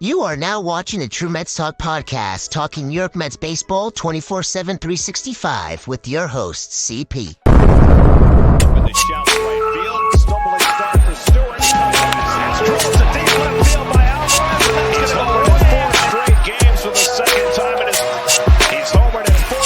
You are now watching the True Mets Talk podcast, talking New York Mets baseball 24/7, 365 with your host, CP. With the shout to right field, stumbling start for Stewart. It's drilled to deep left field by Alvarez, and that's going to go away. 4 straight games for the second time in he's homered in 4.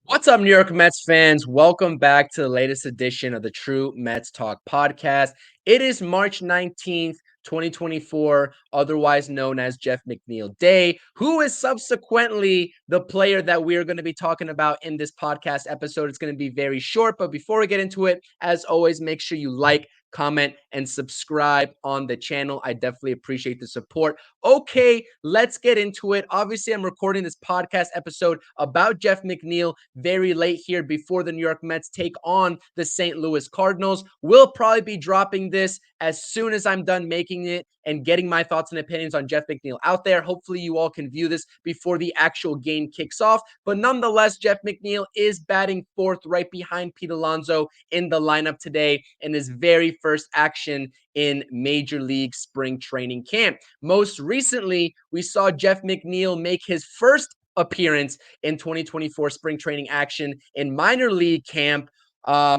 What's up, New York Mets fans? Welcome back to the latest edition of the True Mets Talk podcast. It is March 19th, 2024, otherwise known as Jeff Mcneil Day, who is subsequently the player that we are going to be talking about in this podcast episode. It's going to be very short, but before we get into it, as always, make sure you like, comment, and subscribe on the channel. I definitely appreciate the support. Okay, let's get into it. Obviously, I'm recording this podcast episode about Jeff Mcneil very late here before the New York Mets take on the St. Louis Cardinals. We'll probably be dropping this as soon as I'm done making it and getting my thoughts and opinions on Jeff Mcneil out there. Hopefully you all can view this before the actual game kicks off. But nonetheless, Jeff Mcneil is batting fourth right behind Pete Alonso in the lineup today in his very first action in Major League Spring Training Camp. Most recently, we saw Jeff Mcneil make his first appearance in 2024 spring training action in minor league camp,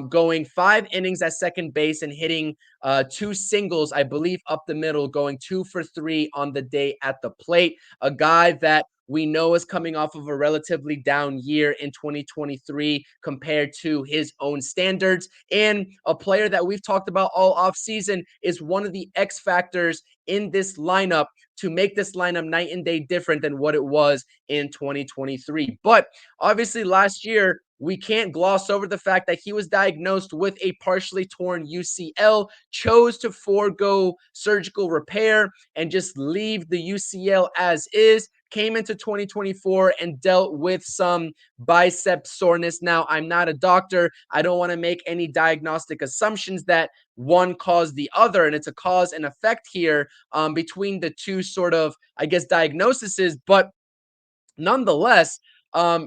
going 5 innings at second base and hitting 2 singles, I believe, up the middle, going 2 for 3 on the day at the plate. A guy that we know is coming off of a relatively down year in 2023 compared to his own standards, and a player that we've talked about all offseason is one of the X factors in this lineup to make this lineup night and day different than what it was in 2023. But obviously last year, we can't gloss over the fact that he was diagnosed with a partially torn UCL, chose to forego surgical repair and just leave the UCL as is, came into 2024 and dealt with some bicep soreness. Now, I'm not a doctor. I don't want to make any diagnostic assumptions that one caused the other, and it's a cause and effect here between the two sort of, I guess, diagnoses. But nonetheless,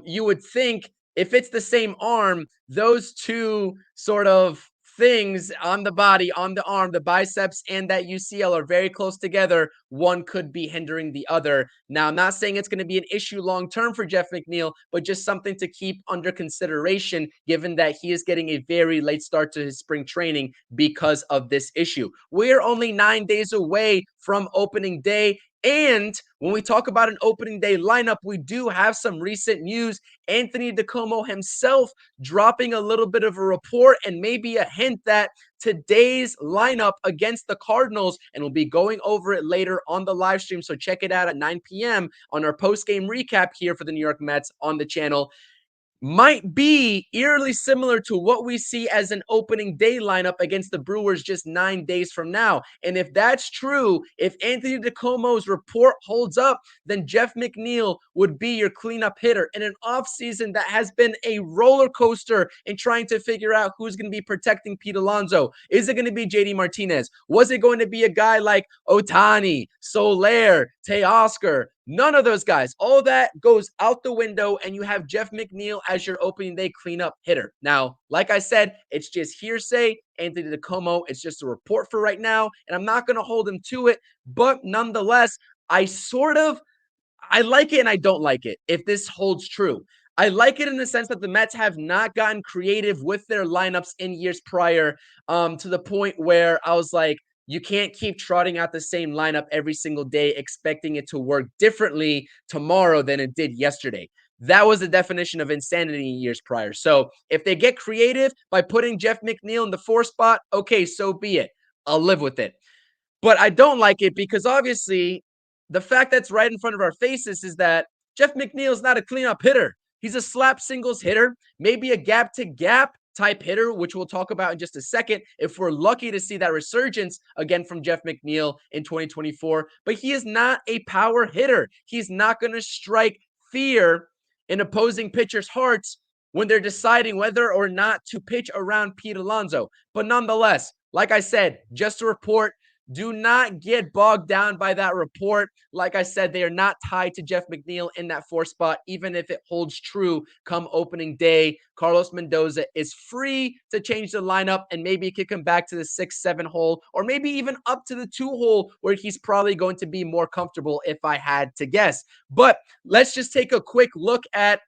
you would think if it's the same arm, those two sort of things on the body, on the arm, the biceps and that UCL are very close together. One could be hindering the other. Now, I'm not saying it's going to be an issue long term for Jeff Mcneil, but just something to keep under consideration, given that he is getting a very late start to his spring training because of this issue. We're only 9 days away from opening day. And when we talk about an opening day lineup, we do have some recent news. Anthony DiComo himself dropping a little bit of a report and maybe a hint that today's lineup against the Cardinals, and we'll be going over it later on the live stream, so check it out at 9 p.m. on our post-game recap here for the New York Mets on the channel, might be eerily similar to what we see as an opening day lineup against the Brewers just 9 days from now. And if that's true, if Anthony DiComo's report holds up, then Jeff Mcneil would be your cleanup hitter in an offseason that has been a roller coaster in trying to figure out who's going to be protecting Pete Alonso. Is it going to be JD Martinez? Was it going to be a guy like Ohtani, Soler, Teoscar? None of those guys. All that goes out the window, and you have Jeff Mcneil as your opening day cleanup hitter. Now, like I said, it's just hearsay. Anthony DiComo, it's just a report for right now, and I'm not going to hold him to it. But nonetheless, I like it and I don't like it if this holds true. I like it in the sense that the Mets have not gotten creative with their lineups in years prior, to the point where I was like, you can't keep trotting out the same lineup every single day, expecting it to work differently tomorrow than it did yesterday. That was the definition of insanity in years prior. So if they get creative by putting Jeff Mcneil in the 4 spot, okay, so be it. I'll live with it. But I don't like it because obviously the fact that's right in front of our faces is that Jeff Mcneil is not a cleanup hitter. He's a slap singles hitter, maybe a gap to gap type hitter, which we'll talk about in just a second if we're lucky to see that resurgence again from Jeff Mcneil in 2024. But he is not a power hitter. He's not going to strike fear in opposing pitchers' hearts when they're deciding whether or not to pitch around Pete Alonso. But nonetheless, like I said, just a report. Do not get bogged down by that report. Like I said, they are not tied to Jeff McNeil in that 4 spot, even if it holds true come opening day. Carlos Mendoza is free to change the lineup, and maybe he could come back to the 6-7 hole, or maybe even up to the 2 hole, where he's probably going to be more comfortable if I had to guess. But let's just take a quick look at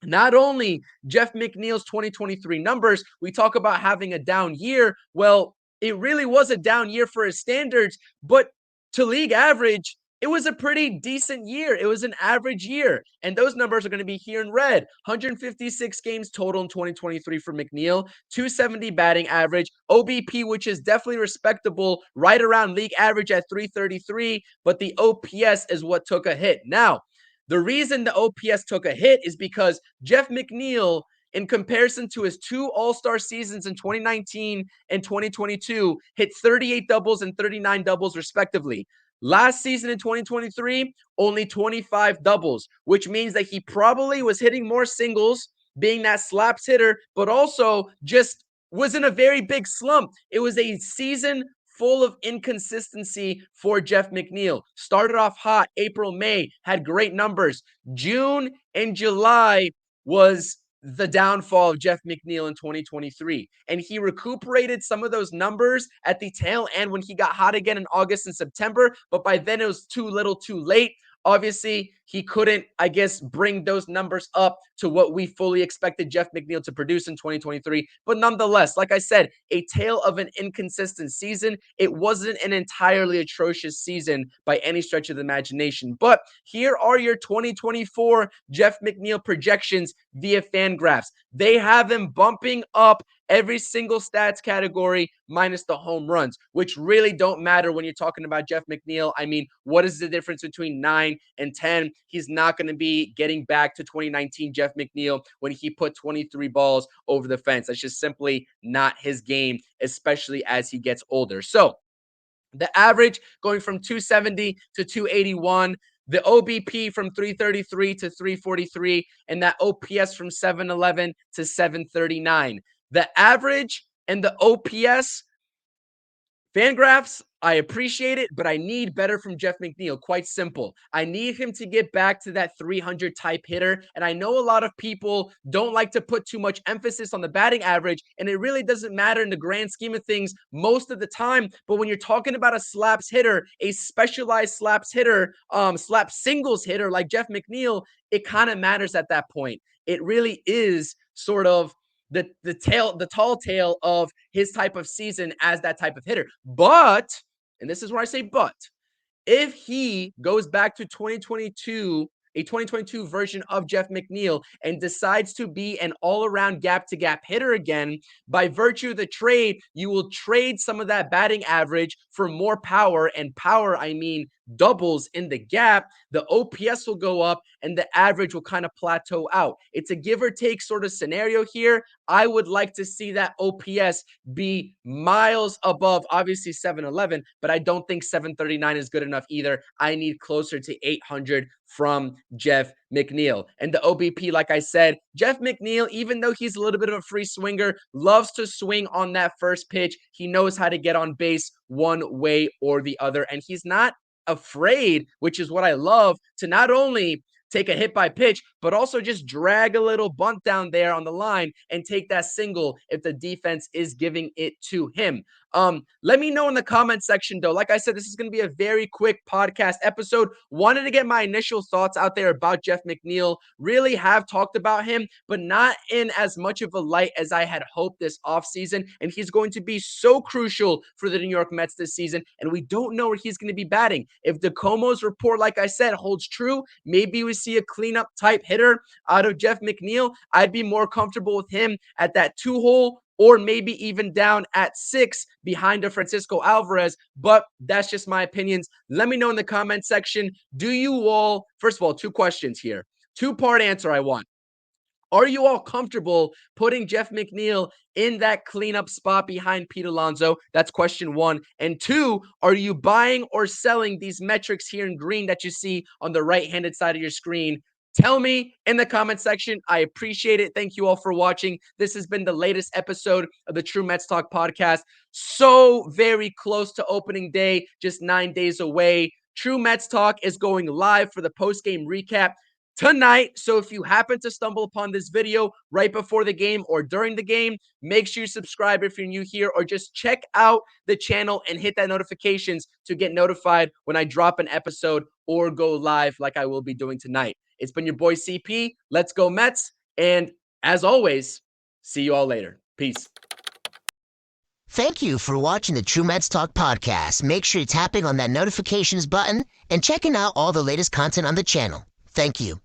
not only Jeff McNeil's 2023 numbers. We talk about having a down year. Well, it really was a down year for his standards, but to league average, it was a pretty decent year. It was an average year. And those numbers are going to be here in red. 156 games total in 2023 for McNeil, 270 batting average, OBP, which is definitely respectable, right around league average at 333, but the OPS is what took a hit. Now, the reason the OPS took a hit is because Jeff McNeil, in comparison to his 2 All-Star seasons in 2019 and 2022, hit 38 doubles and 39 doubles respectively. Last season in 2023, only 25 doubles, which means that he probably was hitting more singles, being that slaps hitter, but also just was in a very big slump. It was a season full of inconsistency for Jeff McNeil. Started off hot April, May, had great numbers. June and July was the downfall of Jeff McNeil in 2023. And he recuperated some of those numbers at the tail end when he got hot again in August and September. But by then it was too little too late. Obviously, he couldn't, I guess, bring those numbers up to what we fully expected Jeff McNeil to produce in 2023. But nonetheless, like I said, a tale of an inconsistent season. It wasn't an entirely atrocious season by any stretch of the imagination. But here are your 2024 Jeff McNeil projections via Fangraphs. They have him bumping up every single stats category minus the home runs, which really don't matter when you're talking about Jeff McNeil. I mean, what is the difference between 9 and 10? He's not going to be getting back to 2019 Jeff McNeil when he put 23 balls over the fence. That's just simply not his game, especially as he gets older. So the average going from 270 to 281, the OBP from 333 to 343, and that OPS from 711 to 739. The average and the OPS, Fangraphs, I appreciate it, but I need better from Jeff McNeil. Quite simple. I need him to get back to that 300 type hitter. And I know a lot of people don't like to put too much emphasis on the batting average, and it really doesn't matter in the grand scheme of things most of the time. But when you're talking about a slaps hitter, a specialized slaps hitter, slap singles hitter like Jeff McNeil, it kind of matters at that point. It really is sort of the tall tale of his type of season as that type of hitter. But, and this is where I say but, if he goes back to 2022, a 2022 version of Jeff McNeil, and decides to be an all-around gap-to-gap hitter again, by virtue of the trade, you will trade some of that batting average for more power, and power, I mean doubles in the gap. The OPS will go up, and the average will kind of plateau out. It's a give or take sort of scenario here. I would like to see that OPS be miles above, obviously 711, but I don't think 739 is good enough either. I need closer to 800 from Jeff McNeil. And the OBP, like I said, Jeff McNeil, even though he's a little bit of a free swinger, loves to swing on that first pitch. He knows how to get on base one way or the other, and he's not afraid, which is what I love, to not only take a hit by pitch, but also just drag a little bunt down there on the line and take that single if the defense is giving it to him. Let me know in the comment section, though. Like I said, this is going to be a very quick podcast episode. Wanted to get my initial thoughts out there about Jeff McNeil. Really have talked about him, but not in as much of a light as I had hoped this offseason. And he's going to be so crucial for the New York Mets this season. And we don't know where he's going to be batting. If DeComo's report, like I said, holds true, maybe we see a cleanup type hitter out of Jeff McNeil. I'd be more comfortable with him at that 2-hole, or maybe even down at 6 behind a Francisco Alvarez. But that's just my opinions. Let me know in the comment section. Do you all, first of all, 2 questions here. 2-part answer I want. Are you all comfortable putting Jeff McNeil in that cleanup spot behind Pete Alonso? That's question 1. And 2, are you buying or selling these metrics here in green that you see on the right-handed side of your screen Tell me in the comment section. I appreciate it. Thank you all for watching. This has been the latest episode of the True Mets Talk podcast. So very close to opening day, just 9 days away. True Mets Talk is going live for the post-game recap tonight. So if you happen to stumble upon this video right before the game or during the game, make sure you subscribe if you're new here, or just check out the channel and hit that notifications to get notified when I drop an episode or go live like I will be doing tonight. It's been your boy CP. Let's go Mets. And as always, see you all later. Peace. Thank you for watching the True Mets Talk podcast. Make sure you're tapping on that notifications button and checking out all the latest content on the channel. Thank you.